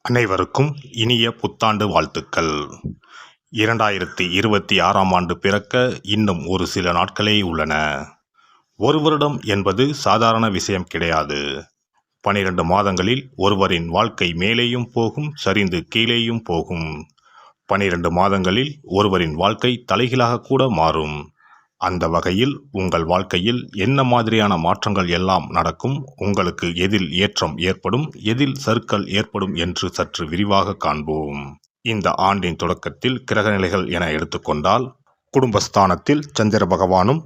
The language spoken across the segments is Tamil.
அனைவருக்கும் இனிய புத்தாண்டு வாழ்த்துக்கள். 2026ஆம் ஆண்டு பிறக்க இன்னும் ஒரு சில நாட்களே உள்ளன. ஒரு வருடம் என்பது சாதாரண விஷயம் கிடையாது. 12 மாதங்களில் ஒருவரின் வாழ்க்கை மேலேயும் போகும், சரிந்து கீழேயும் போகும். 12 மாதங்களில் ஒருவரின் வாழ்க்கை தலைகீழாக கூட மாறும். அந்த வகையில் உங்கள் வாழ்க்கையில் என்ன மாதிரியான மாற்றங்கள் எல்லாம் நடக்கும், உங்களுக்கு எதில் ஏற்றம் ஏற்படும், எதில் சறுக்கல் ஏற்படும் என்று சற்று விரிவாக காண்போம். இந்த ஆண்டின் தொடக்கத்தில் கிரகநிலைகள் என எடுத்துக்கொண்டால், குடும்பஸ்தானத்தில் சந்திர பகவானும்,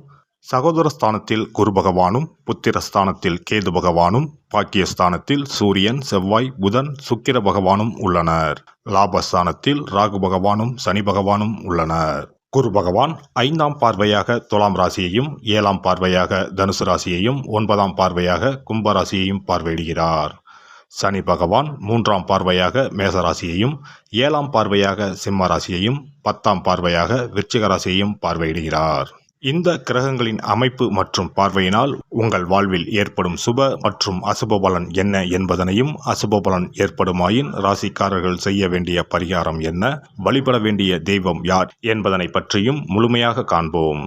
சகோதரஸ்தானத்தில் குரு பகவானும், புத்திரஸ்தானத்தில் கேது பகவானும், பாக்கியஸ்தானத்தில் சூரியன், செவ்வாய், புதன், சுக்கிர பகவானும் உள்ளனர். லாபஸ்தானத்தில் ராகு பகவானும், சனி பகவானும் உள்ளனர். குரு பகவான் 5ஆம் பார்வையாக துலாம் ராசியையும், 7ஆம் பார்வையாக தனுசு ராசியையும், 9ஆம் பார்வையாக கும்ப ராசியையும் பார்வையிடுகிறார். சனி பகவான் 3ஆம் பார்வையாக மேச ராசியையும், 7ஆம் பார்வையாக சிம்ம ராசியையும், 10ஆம் பார்வையாக விருச்சிக ராசியையும் பார்வையிடுகிறார். இந்த கிரகங்களின் அமைப்பு மற்றும் பார்வையினால் உங்கள் வாழ்வில் ஏற்படும் சுப மற்றும் அசுப பலன் என்ன என்பதனையும், அசுப பலன் ஏற்படுமாயின் ராசிக்காரர்கள் செய்ய வேண்டிய பரிகாரம் என்ன, வழிபட வேண்டிய தெய்வம் யார் என்பதனை பற்றியும் முழுமையாக காண்போம்.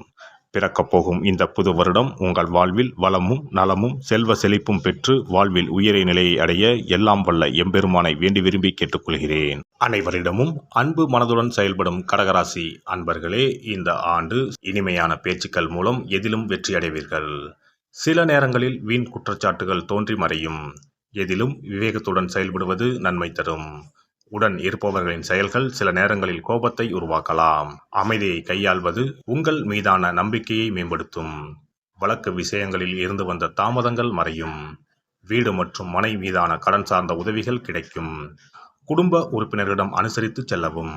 பிறக்கப் போகும் இந்த புது வருடம் உங்கள் வாழ்வில் வளமும் நலமும் செல்வ செழிப்பும் பெற்று வாழ்வில் உயரிய நிலையை அடைய எல்லாம் வல்ல எம்பெருமானை வேண்டி விரும்பி கேட்டுக்கொள்கிறேன். அனைவரிடமும் அன்பு மனதுடன் செயல்படும் கடகராசி அன்பர்களே, இந்த ஆண்டு இனிமையான பேச்சுக்கள் மூலம் எதிலும் வெற்றியடைவீர்கள். சில நேரங்களில் வீண் குற்றச்சாட்டுகள் தோன்றி மறையும். எதிலும் விவேகத்துடன் செயல்படுவது நன்மை தரும். உடன் இருப்பவர்களின் செயல்கள் சில நேரங்களில் கோபத்தை உருவாக்கலாம். அமைதியை கையாள்வது உங்கள் மீதான நம்பிக்கையை மேம்படுத்தும். வழக்கு விஷயங்களில் இருந்து வந்த தாமதங்கள் மறையும். வீடு மற்றும் மனை மீதான கடன் சார்ந்த உதவிகள் கிடைக்கும். குடும்ப உறுப்பினர்களிடம் அனுசரித்து செல்லவும்.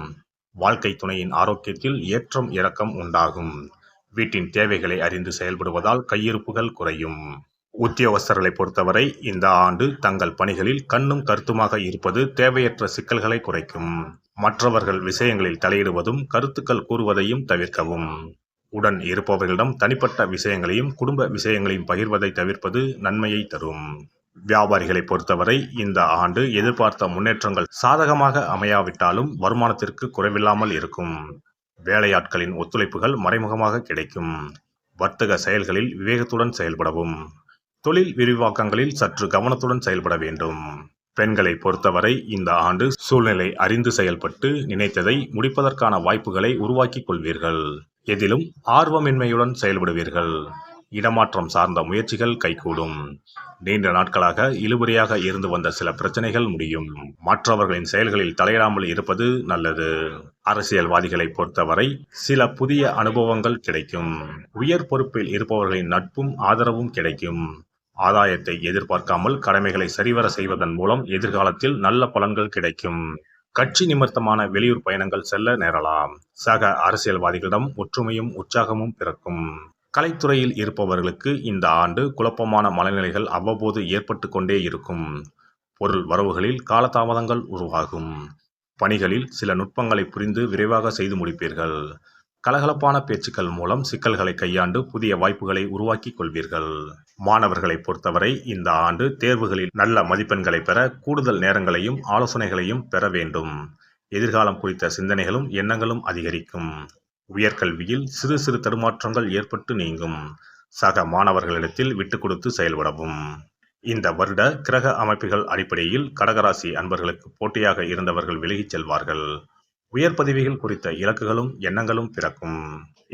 வாழ்க்கை துணையின் ஆரோக்கியத்தில் ஏற்றம் இறக்கம் உண்டாகும். வீட்டின் தேவைகளை அறிந்து செயல்படுவதால் கையிருப்புகள் குறையும். உத்தியோகஸ்தர்களை பொறுத்தவரை இந்த ஆண்டு தங்கள் பணிகளில் கண்ணும் கருத்துமாக இருப்பது தேவையற்ற சிக்கல்களை குறைக்கும். மற்றவர்கள் விஷயங்களில் தலையிடுவதும் கருத்துக்கள் கூறுவதையும் தவிர்க்கவும். உடன் இருப்பவர்களிடம் தனிப்பட்ட விஷயங்களையும் குடும்ப விஷயங்களையும் பகிர்வதை தவிர்ப்பது நன்மையை தரும். வியாபாரிகளை பொறுத்தவரை இந்த ஆண்டு எதிர்பார்த்த முன்னேற்றங்கள் சாதகமாக அமையாவிட்டாலும் வருமானத்திற்கு குறைவில்லாமல் இருக்கும். வேலையாட்களின் ஒத்துழைப்புகள் மறைமுகமாக கிடைக்கும். வர்த்தக செயல்களில் விவேகத்துடன் செயல்படவும். தொழில் விரிவாக்கங்களில் சற்று கவனத்துடன் செயல்பட வேண்டும். பெண்களை பொறுத்தவரை இந்த ஆண்டு சூழ்நிலை அறிந்து செயல்பட்டு நினைத்ததை முடிப்பதற்கான வாய்ப்புகளை உருவாக்கிக் கொள்வீர்கள். எதிலும் ஆர்வமின்மையுடன் செயல்படுவீர்கள். இடமாற்றம் சார்ந்த முயற்சிகள் கைகூடும். நீண்ட நாட்களாக இழுபறியாக இருந்து வந்த சில பிரச்சனைகள் முடியும். மற்றவர்களின் செயல்களில் தலையிடாமல் இருப்பது நல்லது. அரசியல்வாதிகளை பொறுத்தவரை சில புதிய அனுபவங்கள் கிடைக்கும். உயர் பொறுப்பில் இருப்பவர்களின் நட்பும் ஆதரவும் கிடைக்கும். ஆதாயத்தை எதிர்பார்க்காமல் கடமைகளை சரிவர செய்வதன் மூலம் எதிர்காலத்தில் நல்ல பலன்கள் கிடைக்கும். கட்சி நிமித்தமான வெளியூர் பயணங்கள் செல்ல நேரலாம். சக அரசியல்வாதிகளிடம் ஒற்றுமையும் உற்சாகமும் பிறக்கும். கலைத்துறையில் இருப்பவர்களுக்கு இந்த ஆண்டு குழப்பமான மனநிலைகள் அவ்வப்போது ஏற்பட்டு கொண்டே இருக்கும். பொருள் வரவுகளில் காலதாமதங்கள் உருவாகும். பணிகளில் சில நுட்பங்களை புரிந்து விரைவாக செய்து முடிப்பீர்கள். கலகலப்பான பேச்சுக்கள் மூலம் சிக்கல்களை கையாண்டு புதிய வாய்ப்புகளை உருவாக்கிக் கொள்வீர்கள். மாணவர்களை பொறுத்தவரை இந்த ஆண்டு தேர்வுகளில் நல்ல மதிப்பெண்களை பெற கூடுதல் நேரங்களையும் ஆலோசனைகளையும் பெற வேண்டும். எதிர்காலம் குறித்த சிந்தனைகளும் எண்ணங்களும் அதிகரிக்கும். உயர்கல்வியில் சிறு சிறு தடுமாற்றங்கள் ஏற்பட்டு நீங்கும். சக மாணவர்களிடத்தில் விட்டு கொடுத்து செயல்படவும். இந்த வருட கிரக அமைப்புகள் அடிப்படையில் கடகராசி அன்பர்களுக்கு போட்டியாக இருந்தவர்கள் விலகிச் செல்வார்கள். உயர் பதவிகள் குறித்த இலக்குகளும் எண்ணங்களும் பிறக்கும்.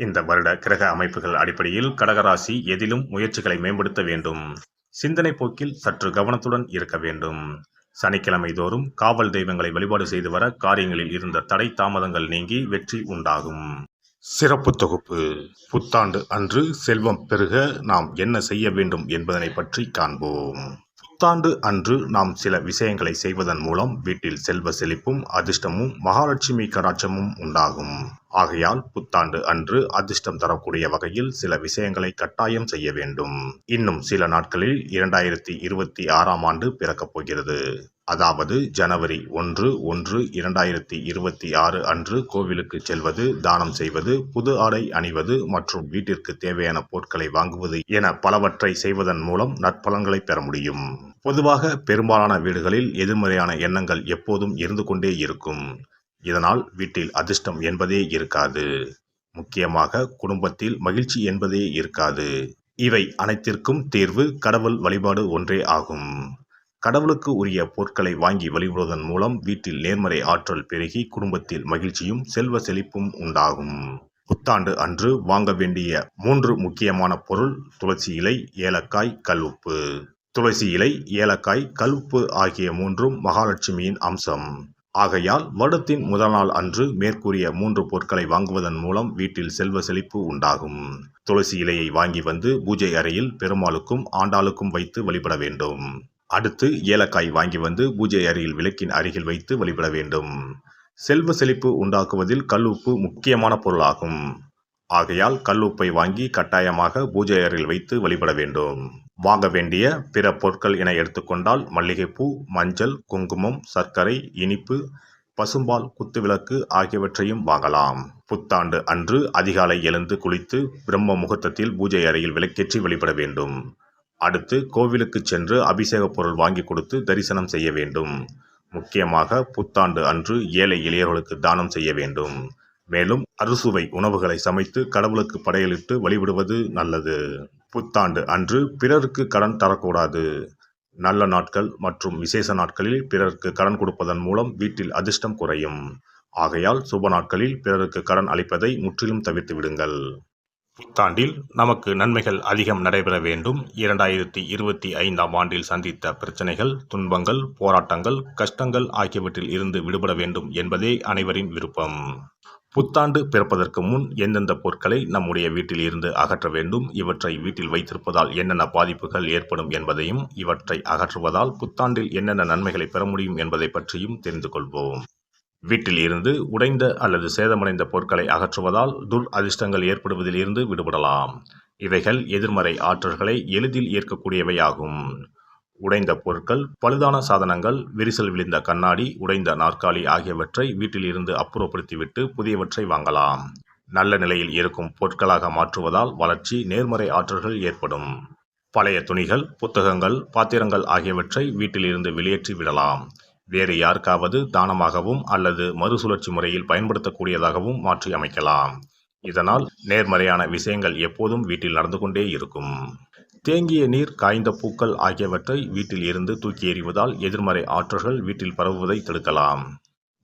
இந்த வருட கிரக அமைப்புகள் அடிப்படையில் கடகராசி எதிலும் முயற்சிகளை மேம்படுத்த வேண்டும். சிந்தனை போக்கில் சற்று கவனத்துடன் இருக்க வேண்டும். சனிக்கிழமை தோறும் காவல் தெய்வங்களை வழிபாடு செய்து வர காரியங்களில் இருந்த தடை தாமதங்கள் நீங்கி வெற்றி உண்டாகும். சிறப்பு தொகுப்பு. புத்தாண்டு அன்று செல்வம் பெருக நாம் என்ன செய்ய வேண்டும் என்பதனை பற்றி காண்போம். புத்தாண்டு அன்று நாம் சில விஷயங்களை செய்வதன் மூலம் வீட்டில் செல்வ செழிப்பும் அதிர்ஷ்டமும் மகாலட்சுமி கடாட்சமும் உண்டாகும். ஆகையால் புத்தாண்டு அன்று அதிர்ஷ்டம் தரக்கூடிய வகையில் சில விஷயங்களை கட்டாயம் செய்ய வேண்டும். இன்னும் சில நாட்களில் 2026ஆம் ஆண்டு பிறக்கப் போகிறது. அதாவது ஜனவரி 1/1/2026 அன்று கோவிலுக்கு செல்வது, தானம் செய்வது, புது ஆடை அணிவது மற்றும் வீட்டிற்கு தேவையான பொருட்களை வாங்குவது என பலவற்றை செய்வதன் மூலம் நற்பலன்களை பெற முடியும். பொதுவாக பெரும்பாலான வீடுகளில் எதிர்மறையான எண்ணங்கள் எப்போதும் இருந்து கொண்டே இருக்கும். இதனால் வீட்டில் அதிர்ஷ்டம் என்பதே இருக்காது. முக்கியமாக குடும்பத்தில் மகிழ்ச்சி என்பதே இருக்காது. இவை அனைத்திற்கும் தீர்வு கடவுள் வழிபாடு ஒன்றே ஆகும். கடவுளுக்கு உரிய பொருட்களை வாங்கி வழிபடுவதன் மூலம் வீட்டில் நேர்மறை ஆற்றல் பெருகி குடும்பத்தில் மகிழ்ச்சியும் செல்வ செழிப்பும் உண்டாகும். புத்தாண்டு அன்று வாங்க வேண்டிய 3 முக்கியமான பொருள்: துளசி இலை, ஏலக்காய், கல்உப்பு. துளசி இலை, ஏலக்காய், கல்உப்பு ஆகிய 3ம் மகாலட்சுமியின் அம்சம். ஆகையால் வருடத்தின் முதல் நாள் அன்று மேற்கூறிய 3 பொருட்களை வாங்குவதன் மூலம் வீட்டில் செல்வ செழிப்பு உண்டாகும். துளசி இலையை வாங்கி வந்து பூஜை அறையில் பெருமாளுக்கும் ஆண்டாளுக்கும் வைத்து வழிபட வேண்டும். அடுத்து ஏலக்காய் வாங்கி வந்து பூஜை அறையில் விளக்கின் அருகில் வைத்து வழிபட வேண்டும். செல்வ செழிப்பு உண்டாக்குவதில் கல்உப்பு முக்கியமான பொருளாகும். ஆகையால் கல்உப்பை வாங்கி கட்டாயமாக பூஜை அறையில் வைத்து வழிபட வேண்டும். வாங்க வேண்டிய பிற பொருட்கள் என எடுத்துக்கொண்டால் மல்லிகைப்பூ, மஞ்சள், குங்குமம், சர்க்கரை, இனிப்பு, பசும்பால், குத்துவிளக்கு ஆகியவற்றையும் வாங்கலாம். புத்தாண்டு அன்று அதிகாலை எழுந்து குளித்து பிரம்ம முகூர்த்தத்தில் பூஜை அறையில் விளக்கேற்றி வழிபட வேண்டும். அடுத்து கோவிலுக்கு சென்று அபிஷேக பொருள் வாங்கி கொடுத்து தரிசனம் செய்ய வேண்டும். முக்கியமாக புத்தாண்டு அன்று ஏழை எளியவர்களுக்கு தானம் செய்ய வேண்டும். மேலும் அறுசுவை உணவுகளை சமைத்து கடவுளுக்கு படையலிட்டு வழிபடுவது நல்லது. புத்தாண்டு அன்று பிறருக்கு கடன் தரக்கூடாது. நல்ல நாட்கள் மற்றும் விசேஷ நாட்களில் பிறருக்கு கடன் கொடுப்பதன் மூலம் வீட்டில் அதிர்ஷ்டம் குறையும். ஆகையால் சுப நாட்களில் பிறருக்கு கடன் அளிப்பதை முற்றிலும் தவிர்த்து விடுங்கள். புத்தாண்டில் நமக்கு நன்மைகள் அதிகம் நடைபெற வேண்டும். 2025ஆம் ஆண்டில் சந்தித்த பிரச்சனைகள், துன்பங்கள், போராட்டங்கள், கஷ்டங்கள் ஆகியவற்றில் இருந்து விடுபட வேண்டும் என்பதே அனைவரின் விருப்பம். புத்தாண்டு பிறப்பதற்கு முன் எந்தெந்த பொருட்களை நம்முடைய வீட்டில் இருந்து அகற்ற வேண்டும், இவற்றை வீட்டில் வைத்திருப்பதால் என்னென்ன பாதிப்புகள் ஏற்படும் என்பதையும், இவற்றை அகற்றுவதால் புத்தாண்டில் என்னென்ன நன்மைகளை பெற முடியும் என்பதை பற்றியும் தெரிந்து கொள்வோம். வீட்டில் இருந்து உடைந்த அல்லது சேதமடைந்த பொருட்களை அகற்றுவதால் அதிர்ஷ்டங்கள் ஏற்படுவதில் இருந்து விடுபடலாம். இவைகள் எதிர்மறை ஆற்றல்களை எளிதில் ஏற்கக்கூடியவையாகும். உடைந்த பொருட்கள், பழுதான சாதனங்கள், விரிசல் விழுந்த கண்ணாடி, உடைந்த நாற்காலி ஆகியவற்றை வீட்டில் இருந்து அப்புறப்படுத்திவிட்டு புதியவற்றை வாங்கலாம். நல்ல நிலையில் இருக்கும் பொருட்களாக மாற்றுவதால் வளர்ச்சி, நேர்மறை ஆற்றல்கள் ஏற்படும். பழைய துணிகள், புத்தகங்கள், பாத்திரங்கள் ஆகியவற்றை வீட்டில் இருந்து வெளியேற்றி விடலாம். வேறு யாருக்காவது தானமாகவும் அல்லது மறுசுழற்சி முறையில் பயன்படுத்தக்கூடியதாகவும் மாற்றி அமைக்கலாம். இதனால் நேர்மறையான விஷயங்கள் எப்போதும் வீட்டில் நடந்து கொண்டே இருக்கும். தேங்கிய நீர், காய்ந்த பூக்கள் ஆகியவற்றை வீட்டில் இருந்து தூக்கி எறிவதால் எதிர்மறை ஆற்றல்கள் வீட்டில் பரவுவதை தடுக்கலாம்.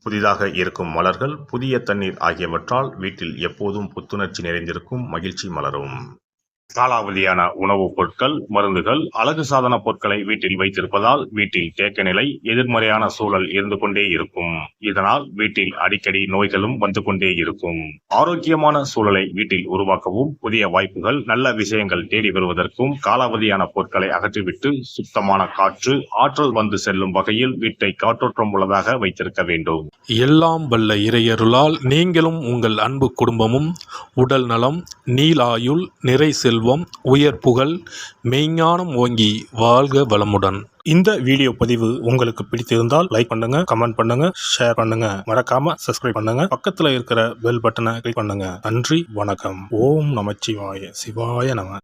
புதிதாக இருக்கும் மலர்கள், புதிய தண்ணீர் ஆகியவற்றால் வீட்டில் எப்போதும் புத்துணர்ச்சி நிறைந்திருக்கும், மகிழ்ச்சி மலரும். காலாவதியான உணவுப் பொருட்கள், மருந்துகள், அழகு சாதன பொருட்களை வீட்டில் வைத்திருப்பதால் வீட்டில் தேக்க நிலை, எதிர்மறையான சூழல் இருந்து கொண்டே இருக்கும். இதனால் வீட்டில் அடிக்கடி நோய்களும் வந்து கொண்டே இருக்கும். ஆரோக்கியமான சூழலை வீட்டில் உருவாக்கவும், புதிய வாய்ப்புகள், நல்ல விஷயங்கள் தேடி வருவதற்கும் காலாவதியான பொருட்களை அகற்றிவிட்டு சுத்தமான காற்று, ஆற்றல் வந்து செல்லும் வகையில் வீட்டை காற்றோட்டம் உள்ளதாக வைத்திருக்க வேண்டும். எல்லாம் வல்ல இறையருளால் நீங்களும் உங்கள் அன்பு குடும்பமும் உடல் நலம், நீலாயுள், நிறை செல்வம், உயர் புகழ், மெய்ஞானம் ஓங்கி வாழ்க வளமுடன். இந்த வீடியோ பதிவு உங்களுக்கு பிடித்திருந்தால் லைக் பண்ணுங்க, கமெண்ட் பண்ணுங்க, ஷேர் பண்ணுங்க, மறக்காம சப்ஸ்கிரைப் பண்ணுங்க, பக்கத்துல இருக்கிற பெல் பட்டனை கிளிக் பண்ணுங்க. நன்றி, வணக்கம். ஓம் நமச்சிவாய. சிவாய நம.